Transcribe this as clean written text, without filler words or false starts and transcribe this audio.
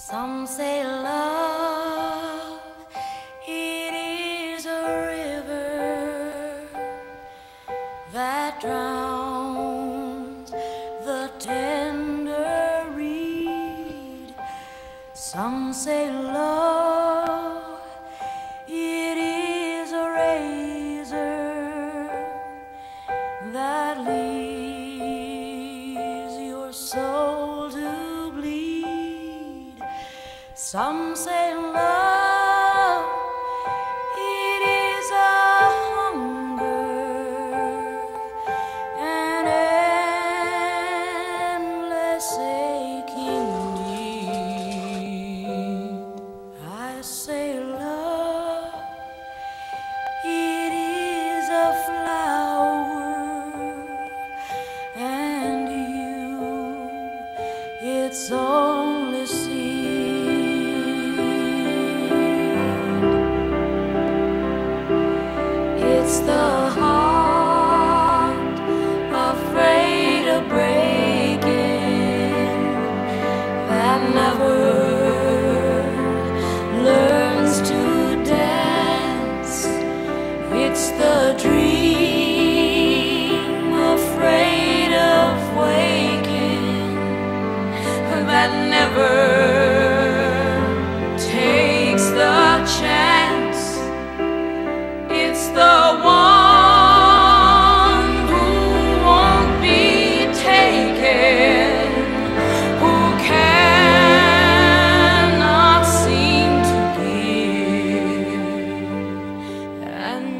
Some say love, it is a river that drowns the tender reed. Some say love, it is a razor that leaves your soul to bleed. Some say love, it is a hunger, an endless aching need. I say love, it is a flower, and you, its only seed. It's the heart afraid of breaking that never learns to dance. It's the dream afraid of waking that never takes the chance. It's the one who won't be taken, who cannot seem to give, and